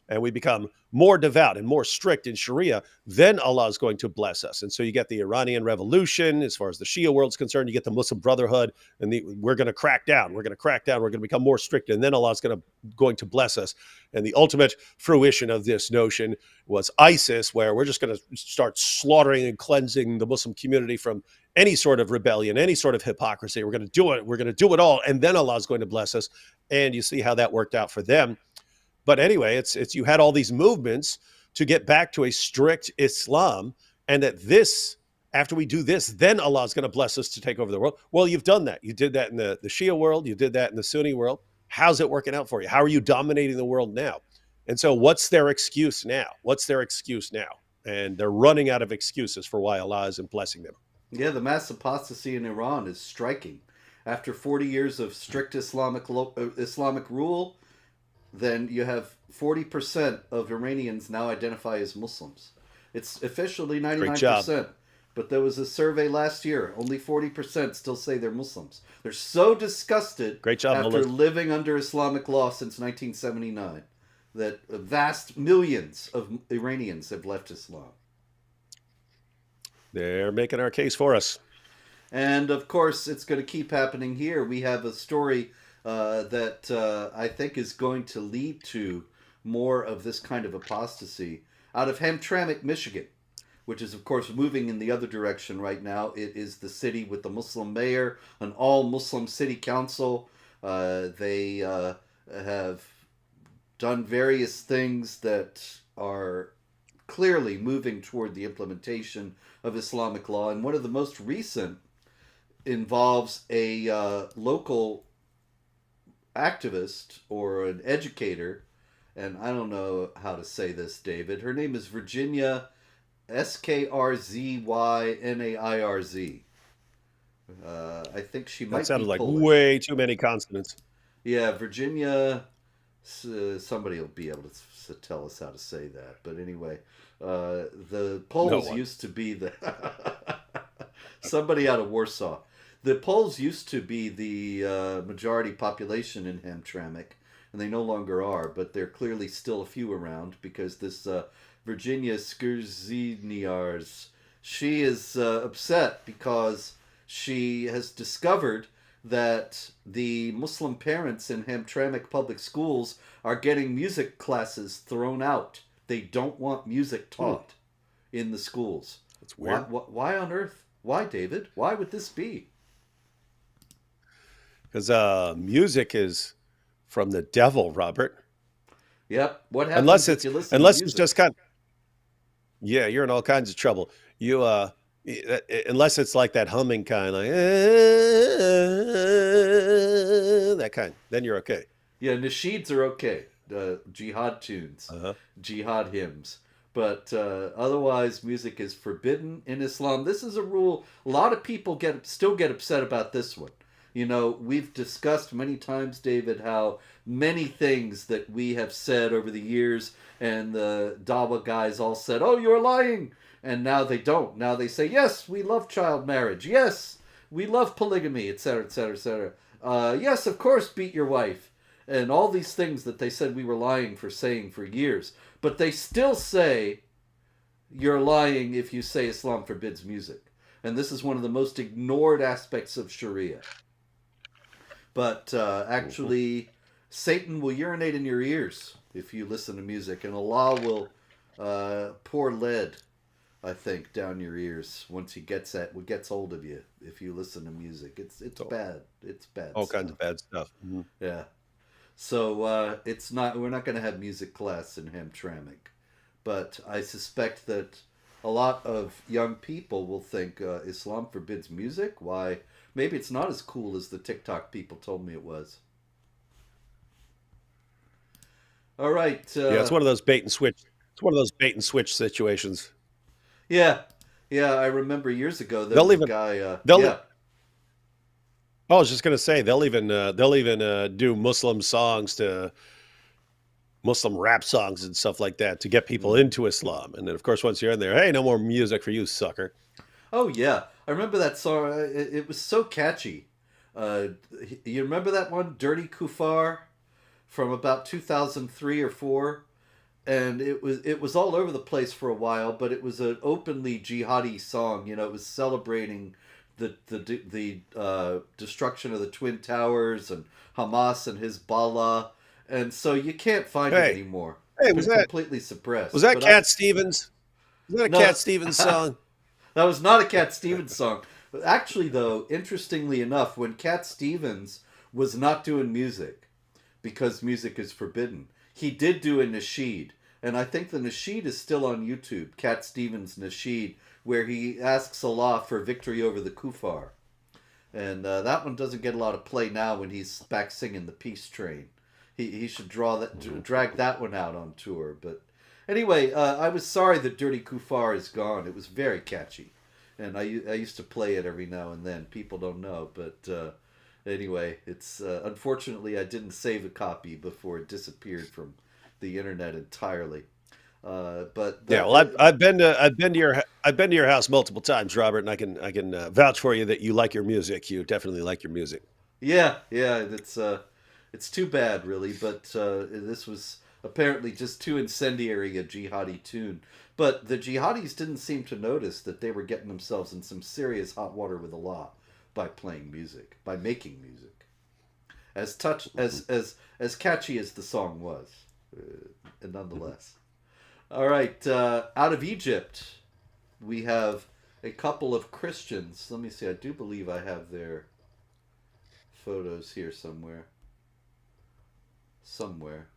and we become more devout and more strict in Sharia, then Allah is going to bless us. And so you get the Iranian Revolution, as far as the Shia world's concerned, you get the Muslim Brotherhood, and we're going to crack down. We're going to crack down. We're going to become more strict, and then Allah is going to bless us. And the ultimate fruition of this notion was ISIS, where we're just going to start slaughtering and cleansing the Muslim community from any sort of rebellion, any sort of hypocrisy. We're going to do it. We're going to do it all, and then Allah is going to bless us. And you see how that worked out for them. But anyway, it's you had all these movements to get back to a strict Islam, and that after we do this, then Allah is going to bless us to take over the world. Well, you've done that. You did that in the Shia world. You did that in the Sunni world. How's it working out for you? How are you dominating the world now? And so what's their excuse now? And they're running out of excuses for why Allah isn't blessing them. Yeah, the mass apostasy in Iran is striking. After 40 years of strict Islamic rule, then you have 40% of Iranians now identify as Muslims. It's officially 99%. But there was a survey last year. Only 40% still say they're Muslims. They're so disgusted after living under Islamic law since 1979 that vast millions of Iranians have left Islam. They're making our case for us. And of course, it's going to keep happening here. We have a story that I think is going to lead to more of this kind of apostasy out of Hamtramck, Michigan, which is, of course, moving in the other direction right now. It is the city with the Muslim mayor, an all-Muslim city council. They have done various things that are clearly moving toward the implementation of Islamic law. And one of the most recent involves a local activist or an educator, and I don't know how to say this, David. Her name is Virginia Skrzynarz. I think she might be Polish. That sounded like way too many consonants. Yeah, Virginia. Somebody will be able to tell us how to say that. But anyway, the Poles used to be the somebody out of Warsaw. The Poles used to be the majority population in Hamtramck, and they no longer are, but there are clearly still a few around because this Virginia Skrzynarz, she is upset because she has discovered that the Muslim parents in Hamtramck public schools are getting music classes thrown out. They don't want music taught in the schools. That's weird. Why on earth? Why, David? Why would this be? Because music is from the devil, Robert. Yep. What happens if you listen to music? It's just kind of, yeah, you're in all kinds of trouble. You unless it's like that humming kind, like that kind, then you're okay. Yeah, nasheeds are okay. Jihad tunes, jihad hymns. But otherwise, music is forbidden in Islam. This is a rule. A lot of people still get upset about this one. You know, we've discussed many times, David, how many things that we have said over the years, and the Dawa guys all said, "Oh, you're lying," and now they don't. Now they say, "Yes, we love child marriage. Yes, we love polygamy, etc., etc., etc. Yes, of course, beat your wife," and all these things that they said we were lying for saying for years. But they still say you're lying if you say Islam forbids music, and this is one of the most ignored aspects of Sharia. But actually, Satan will urinate in your ears if you listen to music, and Allah will pour lead, I think, down your ears once he gets hold of you if you listen to music. It's bad. It's bad. All kinds of bad stuff. Mm-hmm. Yeah. So we're not going to have music class in Hamtramck, but I suspect that a lot of young people will think Islam forbids music. Why? Maybe it's not as cool as the TikTok people told me it was. All right. Yeah, it's one of those bait and switch. It's one of those bait and switch situations. Yeah. Yeah, I remember years ago there They'll was a even guy. they'll. Yeah. I was just gonna say they'll even do Muslim songs to Muslim rap songs and stuff like that to get people Mm. into Islam. And then, of course, once you're in there, hey, no more music for you, sucker. Oh yeah, I remember that song. It was so catchy. Uh, you remember that one, "Dirty Kufar," from about 2003 or four, and it was all over the place for a while. But it was an openly jihadi song. You know, it was celebrating the destruction of the Twin Towers and Hamas and Hezbollah, and so you can't find it Hey, anymore. It's hey, been completely was suppressed. that But I Cat Stevens? Was that a no. Cat Stevens song? That was not a Cat Stevens song. Actually, though, interestingly enough, when Cat Stevens was not doing music, because music is forbidden, he did do a nasheed. And I think the nasheed is still on YouTube, Cat Stevens' nasheed, where he asks Allah for victory over the kuffar. And that one doesn't get a lot of play now when he's back singing the Peace Train. He should drag that one out on tour. But anyway, I was sorry that Dirty Kufar is gone. It was very catchy, and I used to play it every now and then. People don't know, but anyway, it's unfortunately I didn't save a copy before it disappeared from the internet entirely. But Yeah, that, well, I've been to your house multiple times, Robert, and I can vouch for you that you like your music. You definitely like your music. yeah, yeah, it's too bad, really. But this was apparently just too incendiary a jihadi tune. But the jihadis didn't seem to notice that they were getting themselves in some serious hot water with Allah by playing music, by making music. As touch as catchy as the song was, nonetheless. All right, out of Egypt, we have a couple of Christians. Let me see. I do believe I have their photos here somewhere. Somewhere.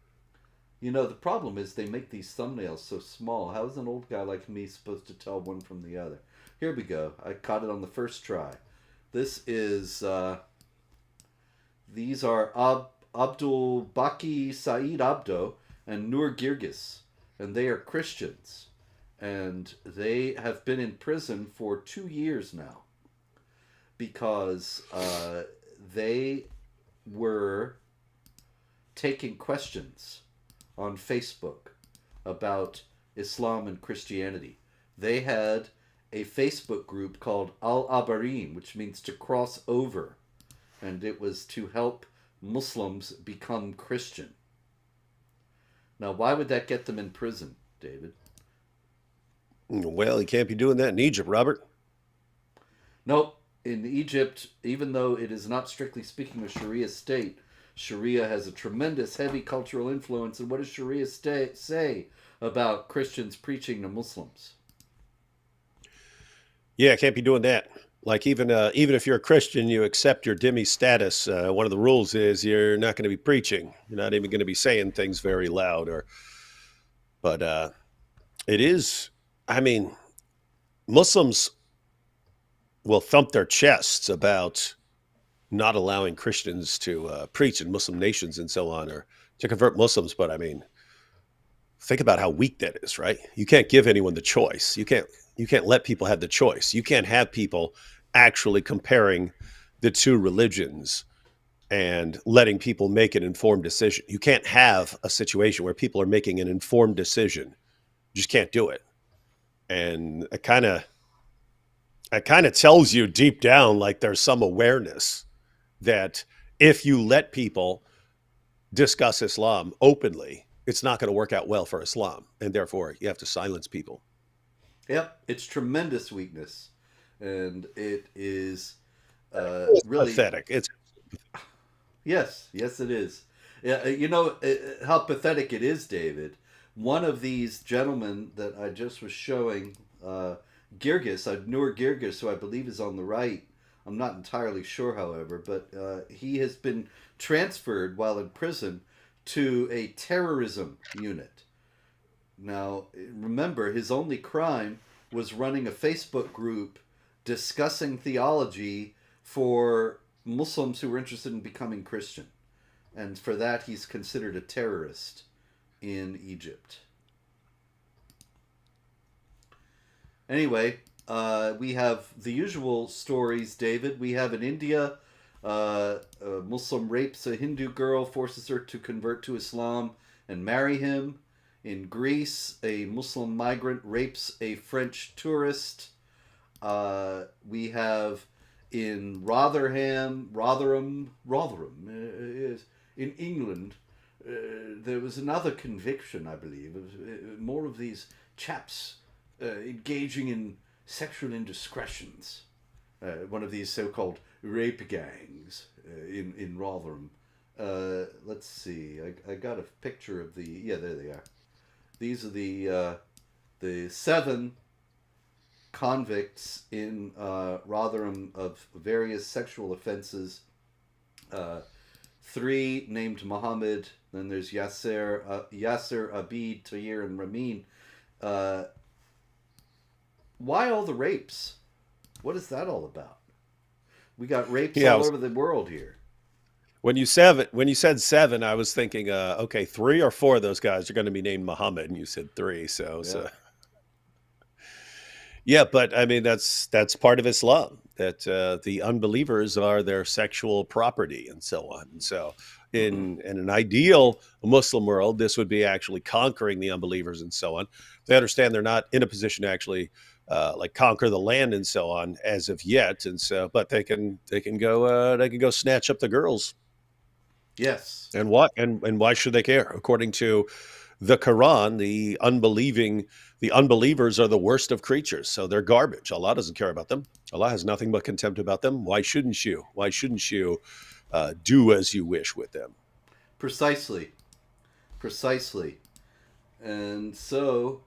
You know, the problem is they make these thumbnails so small. How is an old guy like me supposed to tell one from the other? Here we go. I caught it on the first try. This is, these are Abdul Baki Saeed Abdo and Nur Girgis. And they are Christians. And they have been in prison for 2 years now. Because they were taking questions on Facebook about Islam and Christianity. They had a Facebook group called Al Abarin, which means to cross over, and it was to help Muslims become Christian. Now, why would that get them in prison, David? Well, you can't be doing that in Egypt, Robert. Nope. In Egypt, even though it is not strictly speaking a Sharia state, Sharia has a tremendous heavy cultural influence. And what does Sharia say about Christians preaching to Muslims? Yeah, can't be doing that. Like even if you're a Christian, you accept your dhimmi status. One of the rules is you're not going to be preaching. You're not even going to be saying things very loud. But it is. I mean, Muslims will thump their chests about not allowing Christians to preach in Muslim nations and so on, or to convert Muslims. But I mean, think about how weak that is, right? You can't give anyone the choice. You can't let people have the choice. You can't have people actually comparing the two religions and letting people make an informed decision. You can't have a situation where people are making an informed decision. You just can't do it. And it kind of tells you deep down like there's some awareness that if you let people discuss Islam openly, it's not going to work out well for Islam, and therefore you have to silence people. Yep, it's tremendous weakness, and it is It's really pathetic. It's yes, yes, it is. Yeah, you know how pathetic it is, David. One of these gentlemen that I just was showing, Girgis, Nur Girgis, who I believe is on the right. I'm not entirely sure, however, but he has been transferred while in prison to a terrorism unit. Now, remember, his only crime was running a Facebook group discussing theology for Muslims who were interested in becoming Christian. And for that, he's considered a terrorist in Egypt. Anyway, we have the usual stories, David. We have in India, a Muslim rapes a Hindu girl, forces her to convert to Islam and marry him. In Greece, a Muslim migrant rapes a French tourist. We have in Rotherham is in England. There was another conviction, I believe, of more of these chaps engaging in sexual indiscretions. One of these so-called rape gangs in Rotherham. Let's see. I got a picture of the. Yeah, there they are. These are the 7 convicts in Rotherham of various sexual offenses. 3 named Muhammad. Then there's Yasser, Abid, Tahir, and Ramin. Why all the rapes? What is that all about? We got rapes all over the world here. When you said 7, I was thinking, okay, 3 or 4 of those guys are going to be named Muhammad, and you said 3. So yeah, but I mean that's part of Islam, that the unbelievers are their sexual property and so on. And so in an ideal Muslim world, this would be actually conquering the unbelievers and so on. They understand they're not in a position to actually like conquer the land and so on as of yet, and so but they can go snatch up the girls. Yes. And why should they care? According to the Quran, the unbelievers are the worst of creatures, so they're garbage. Allah doesn't care about them. Allah has nothing but contempt about them. Why shouldn't you? Why shouldn't you do as you wish with them? Precisely. And so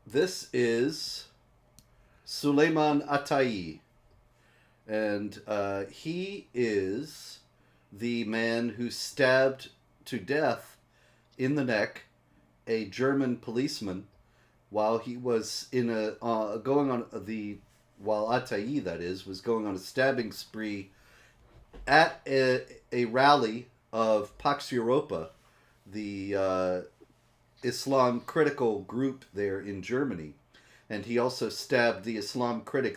this is Suleiman Atai, and he is the man who stabbed to death in the neck a German policeman while he was in a while Atai, that is, was going on a stabbing spree at a rally of Pax Europa, the Islam critical group there in Germany. And he also stabbed the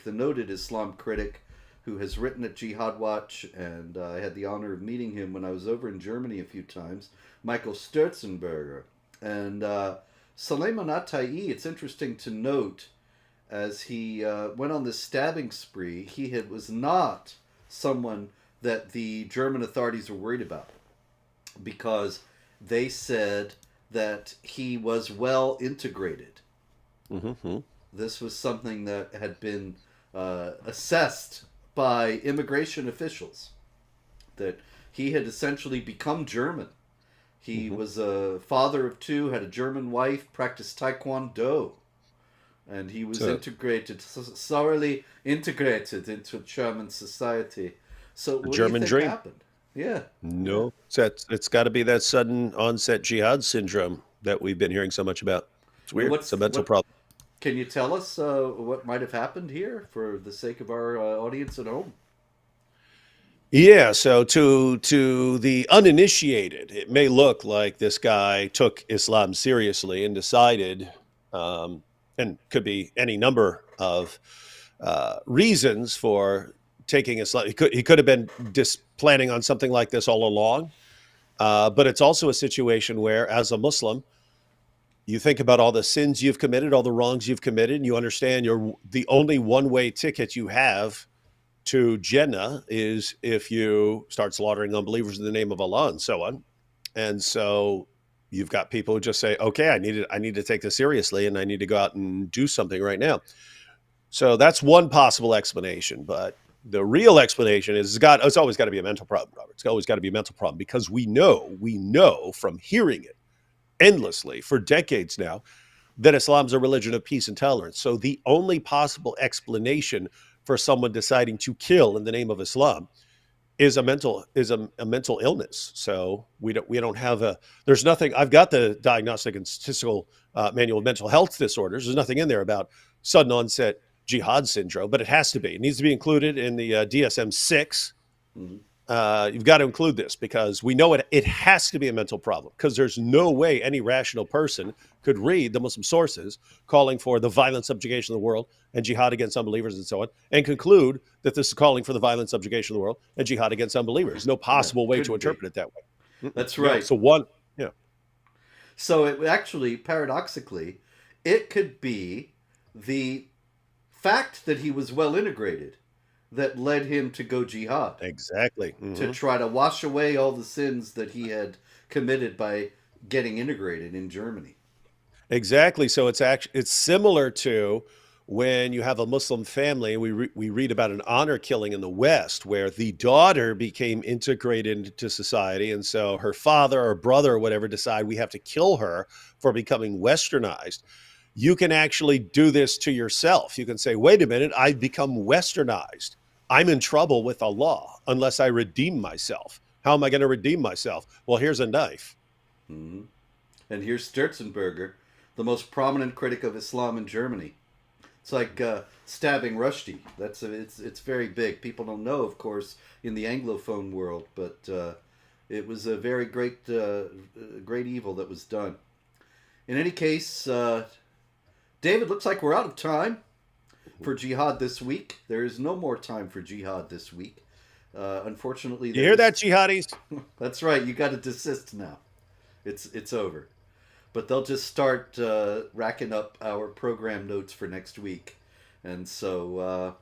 noted Islam critic, who has written at Jihad Watch, and I had the honor of meeting him when I was over in Germany a few times, Michael Sturzenberger. And Suleiman Atai, it's interesting to note, as he went on this stabbing spree, he was not someone that the German authorities were worried about, because they said that he was well integrated. Mm-hmm. This was something that had been assessed by immigration officials, that he had essentially become German. He was a father of 2, had a German wife, practiced Taekwondo, and he was thoroughly integrated into German society. So what German do you think dream happened? Yeah. No, it's got to be that sudden onset jihad syndrome that we've been hearing so much about. It's weird. It's a mental problem. Can you tell us what might have happened here for the sake of our audience at home? Yeah, so to the uninitiated, it may look like this guy took Islam seriously and decided, and could be any number of reasons for taking Islam. He could have been planning on something like this all along, but it's also a situation where, as a Muslim, you think about all the sins you've committed, all the wrongs you've committed, and you understand the only one-way ticket you have to Jannah is if you start slaughtering unbelievers in the name of Allah and so on. And so you've got people who just say, okay, I need to take this seriously, and I need to go out and do something right now. So that's one possible explanation. But the real explanation is it's always got to be a mental problem, Robert. It's always got to be a mental problem, because we know from hearing it endlessly for decades now that Islam's a religion of peace and tolerance. So the only possible explanation for someone deciding to kill in the name of Islam is a mental illness. So we don't have there's nothing. I've got the Diagnostic and Statistical Manual of Mental Health Disorders. There's nothing in there about sudden onset jihad syndrome, but it has to be. It needs to be included in the DSM-6. Mhm. You've got to include this because we know it has to be a mental problem, because there's no way any rational person could read the Muslim sources calling for the violent subjugation of the world and jihad against unbelievers and so on, and conclude that this is calling for the violent subjugation of the world and jihad against unbelievers. No possible way to Couldn't be. interpret it that way. That's No. right. So one, yeah, So it actually, paradoxically, it could be the fact that he was well integrated that led him to go jihad, exactly. to try to wash away all the sins that he had committed by getting integrated in Germany. Exactly. So it's similar to when you have a Muslim family. We read about an honor killing in the West where the daughter became integrated into society, and so her father or brother or whatever decide we have to kill her for becoming westernized. You can actually do this to yourself. You can say, wait a minute, I've become westernized. I'm in trouble with Allah unless I redeem myself. How am I going to redeem myself? Well, here's a knife. Mm-hmm. And here's Sturzenberger, the most prominent critic of Islam in Germany. It's like stabbing Rushdie. It's very big. People don't know, of course, in the Anglophone world, but it was a very great evil that was done. In any case, David, looks like we're out of time for Jihad this week. There is no more time for Jihad this week. Unfortunately, You hear that, jihadis? That's right. You got to desist now. It's over. But they'll just start racking up our program notes for next week. And so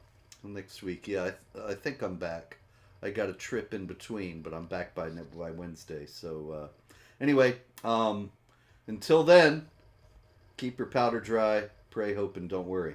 next week, yeah, I think I'm back. I got a trip in between, but I'm back by Wednesday. So anyway, until then, keep your powder dry, pray, hope, and don't worry.